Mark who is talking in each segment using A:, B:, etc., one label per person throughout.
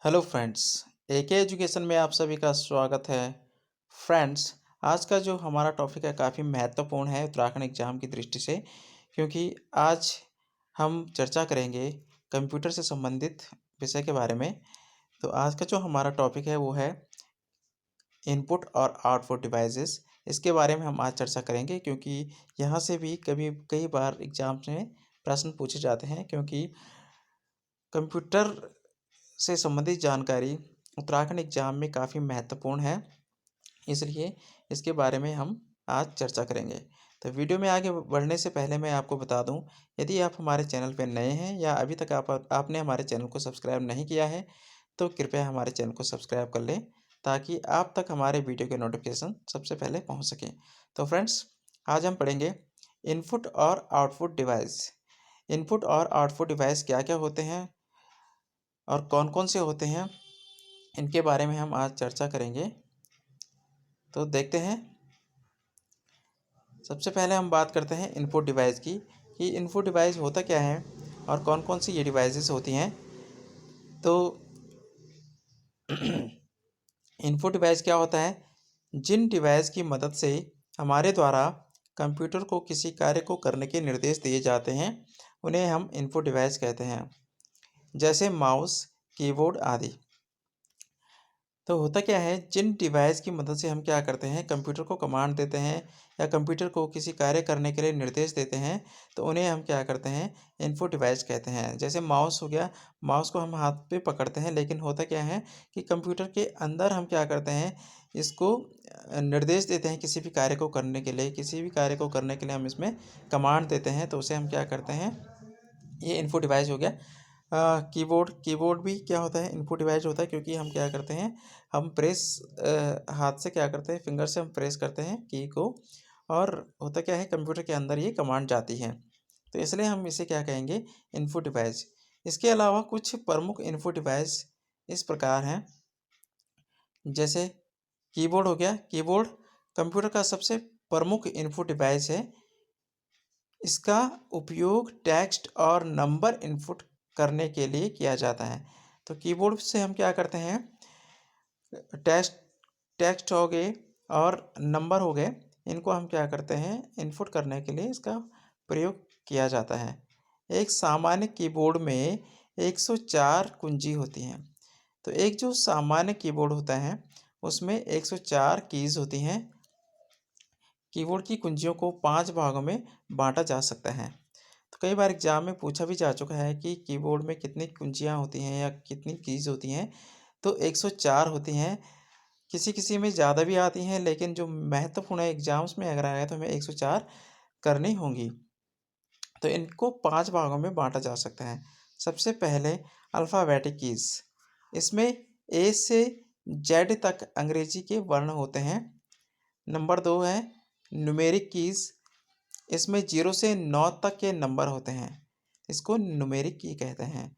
A: Hello friends, एके education में आप सभी का स्वागत है। फ्रेंड्स, आज का जो हमारा टॉपिक है काफ़ी महत्वपूर्ण है उत्तराखंड एग्ज़ाम की दृष्टि से, क्योंकि आज हम चर्चा करेंगे कंप्यूटर से संबंधित विषय के बारे में। तो आज का जो हमारा टॉपिक है वो है इनपुट और आउटपुट डिवाइसेस। इसके बारे में हम आज चर्चा करेंगे, क्योंकि यहाँ से भी कई बार एग्ज़ाम्स में प्रश्न पूछे जाते हैं, क्योंकि कंप्यूटर से संबंधित जानकारी उत्तराखंड एग्जाम में काफ़ी महत्वपूर्ण है। इसलिए इसके बारे में हम आज चर्चा करेंगे। तो वीडियो में आगे बढ़ने से पहले मैं आपको बता दूं, यदि आप हमारे चैनल पर नए हैं या अभी तक आपने हमारे चैनल को सब्सक्राइब नहीं किया है, तो कृपया हमारे चैनल को सब्सक्राइब कर लें, ताकि आप तक हमारे वीडियो के नोटिफिकेशन सबसे पहले पहुंच सकें। तो फ्रेंड्स, आज हम पढ़ेंगे इनपुट और आउटपुट डिवाइस। इनपुट और आउटपुट डिवाइस क्या क्या होते हैं और कौन कौन से होते हैं, इनके बारे में हम आज चर्चा करेंगे। तो देखते हैं। सबसे पहले हम बात करते हैं इनपुट डिवाइस की, कि इनपुट डिवाइस होता क्या है और कौन कौन सी ये डिवाइसेस होती हैं। तो इनपुट डिवाइस क्या होता है? जिन डिवाइस की मदद से हमारे द्वारा कंप्यूटर को किसी कार्य को करने के निर्देश दिए जाते हैं, उन्हें हम इनपुट डिवाइस कहते हैं, जैसे माउस, कीबोर्ड आदि। तो होता क्या है, जिन डिवाइस की मदद से हम क्या करते हैं, कंप्यूटर को कमांड देते हैं या कंप्यूटर को किसी कार्य करने के लिए निर्देश देते हैं, तो उन्हें हम क्या करते हैं, इनपुट डिवाइस कहते हैं। जैसे माउस हो गया, माउस को हम हाथ पे पकड़ते हैं, लेकिन होता क्या है कि कंप्यूटर के अंदर हम क्या करते हैं, इसको निर्देश देते हैं किसी भी कार्य को करने के लिए। किसी भी कार्य को करने के लिए हम इसमें कमांड देते हैं, तो उसे हम क्या करते हैं, ये इनपुट डिवाइस हो गया। कीबोर्ड भी क्या होता है, इनपुट डिवाइस होता है, क्योंकि हम क्या करते हैं, हम प्रेस हाथ से क्या करते हैं, फिंगर से हम प्रेस करते हैं की को, और होता क्या है, कंप्यूटर के अंदर ये कमांड जाती है, तो इसलिए हम इसे क्या कहेंगे, इनपुट डिवाइस। इसके अलावा कुछ प्रमुख इनपुट डिवाइस इस प्रकार हैं। जैसे कीबोर्ड हो गया। कीबोर्ड कंप्यूटर का सबसे प्रमुख इनपुट डिवाइस है। इसका उपयोग टेक्स्ट और नंबर इनपुट करने के लिए किया जाता है। तो कीबोर्ड से हम क्या करते हैं, टेक्स्ट टेक्स्ट हो गए और नंबर हो गए, इनको हम क्या करते हैं, इनपुट करने के लिए इसका प्रयोग किया जाता है। एक सामान्य कीबोर्ड में 104 कुंजी होती हैं। तो एक जो सामान्य कीबोर्ड होता है उसमें 104 कीज़ होती हैं। कीबोर्ड की कुंजियों को 5 भागों में बांटा जा सकता है। तो कई बार एग्जाम में पूछा भी जा चुका है कि कीबोर्ड में कितनी कुंजियां होती हैं या कितनी कीज होती हैं। तो 104 होती हैं। किसी किसी में ज़्यादा भी आती हैं, लेकिन जो महत्वपूर्ण है एग्जाम्स में अगर आया तो हमें 104 करनी होंगी। तो इनको 5 भागों में बांटा जा सकता है। सबसे पहले अल्फ़ाबेटिक कीज़। इसमें ए से जेड तक अंग्रेजी के वर्ण होते हैं। नंबर 2 है न्यूमेरिक कीज़। इसमें 0 से 9 तक के नंबर होते हैं, इसको न्यूमेरिक की कहते हैं।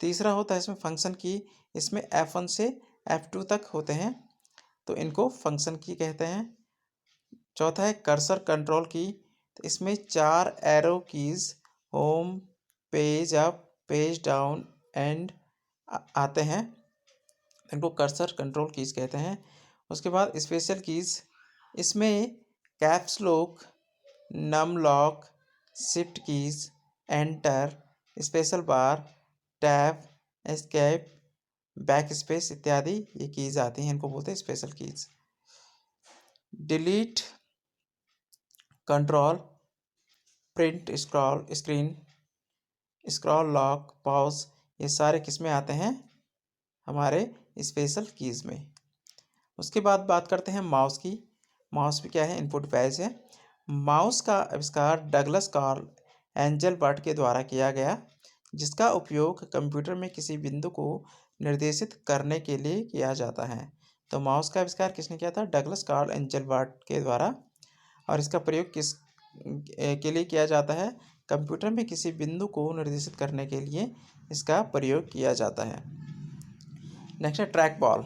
A: तीसरा होता है इसमें फंक्शन की। इसमें F1 से F2 तक होते हैं, तो इनको फंक्शन की कहते हैं। चौथा है कर्सर कंट्रोल की। तो इसमें 4 arrow keys, home, page up, page down and आते हैं, इनको कर्सर कंट्रोल कीज़ कहते हैं। उसके बाद स्पेशल कीज़। इसमें caps lock, num lock, shift keys, enter, special bar, tab, escape, back space इत्यादि ये कीज़ आती हैं, इनको बोलते हैं special keys. Delete, control, print, scroll, screen, scroll lock, pause, ये सारे किसमें आते हैं, हमारे स्पेशल कीज़ में। उसके बाद बात करते हैं माउस की। माउस भी क्या है, इनपुट डिवाइस है। माउस का आविष्कार डगलस कार्ल एंजल बर्ट के द्वारा किया गया, जिसका उपयोग कंप्यूटर में किसी बिंदु को निर्देशित करने के लिए किया जाता है। तो माउस का आविष्कार किसने किया था, डगलस कार्ल एंजल बर्ट के द्वारा, और इसका प्रयोग किस के लिए किया जाता है, कंप्यूटर में किसी बिंदु को निर्देशित करने के लिए इसका प्रयोग किया जाता है। नेक्स्ट है ट्रैक बॉल।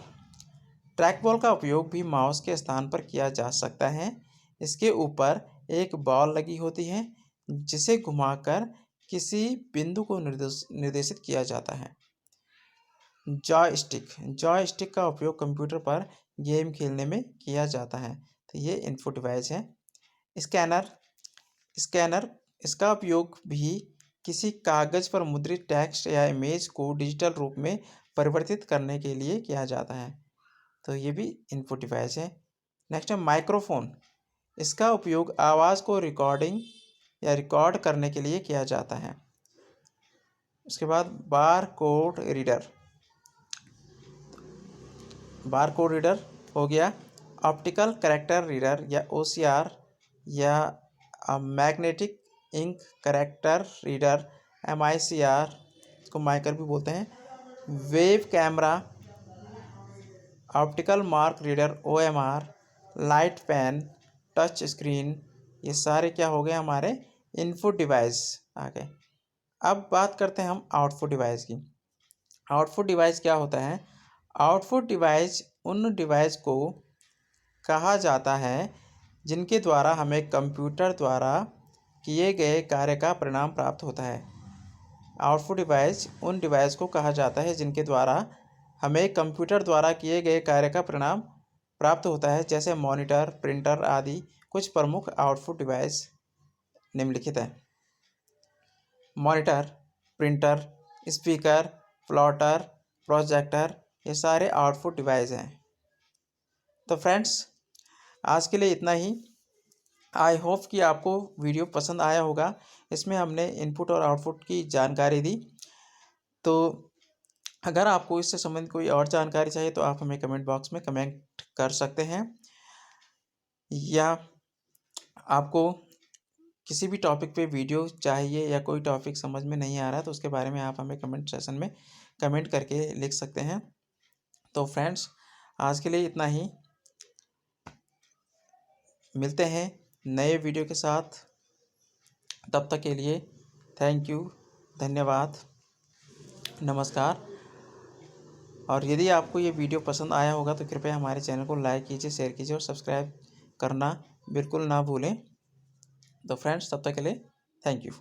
A: ट्रैक बॉल का उपयोग भी माउस के स्थान पर किया जा सकता है। इसके ऊपर एक बॉल लगी होती है, जिसे घुमाकर किसी बिंदु को निर्देशित किया जाता है। जॉयस्टिक का उपयोग कंप्यूटर पर गेम खेलने में किया जाता है। तो ये इनपुट डिवाइस है। स्कैनर स्कैनर इसका उपयोग भी किसी कागज़ पर मुद्रित टेक्स्ट या इमेज को डिजिटल रूप में परिवर्तित करने के लिए किया जाता है। तो ये भी इनपुट डिवाइस है। नेक्स्ट है माइक्रोफोन। इसका उपयोग आवाज़ को रिकॉर्ड करने के लिए किया जाता है। उसके बाद बार कोड रीडर हो गया। ऑप्टिकल कैरेक्टर रीडर या OCR या magnetic ink character reader MICR, इसको माइकर भी बोलते हैं। Wave camera, optical mark reader OMR, light pen, touch screen, ये सारे क्या हो गए हमारे इनपुट डिवाइस आ गए। अब बात करते हैं हम आउटपुट डिवाइस की। आउटपुट डिवाइस क्या होता है? आउटपुट डिवाइस उन डिवाइस को कहा जाता है जिनके द्वारा हमें कंप्यूटर द्वारा किए गए कार्य का परिणाम प्राप्त होता है। आउटपुट डिवाइस उन डिवाइस को कहा जाता है जिनके द्वारा हमें कंप्यूटर द्वारा किए गए कार्य का परिणाम प्राप्त होता है, जैसे मॉनिटर, प्रिंटर आदि। कुछ प्रमुख आउटपुट डिवाइस निम्नलिखित हैं। Monitor, printer, speaker, plotter, projector, ये सारे आउटपुट डिवाइस हैं। तो फ्रेंड्स, आज के लिए इतना ही। आई होप कि आपको वीडियो पसंद आया होगा। इसमें हमने इनपुट और आउटपुट की जानकारी दी। तो अगर आपको इससे संबंधित कोई और जानकारी चाहिए तो आप हमें कमेंट बॉक्स में कमेंट कर सकते हैं, या आपको किसी भी टॉपिक पे वीडियो चाहिए या कोई टॉपिक समझ में नहीं आ रहा तो उसके बारे में आप हमें कमेंट सेशन में कमेंट करके लिख सकते हैं। तो फ्रेंड्स, आज के लिए इतना ही। मिलते हैं नए वीडियो के साथ। तब तक के लिए थैंक यू, धन्यवाद, नमस्कार। और यदि आपको ये वीडियो पसंद आया होगा तो कृपया हमारे चैनल को लाइक कीजिए, शेयर कीजिए और सब्सक्राइब करना बिल्कुल ना भूलें। तो फ्रेंड्स, तब तक के लिए थैंक यू।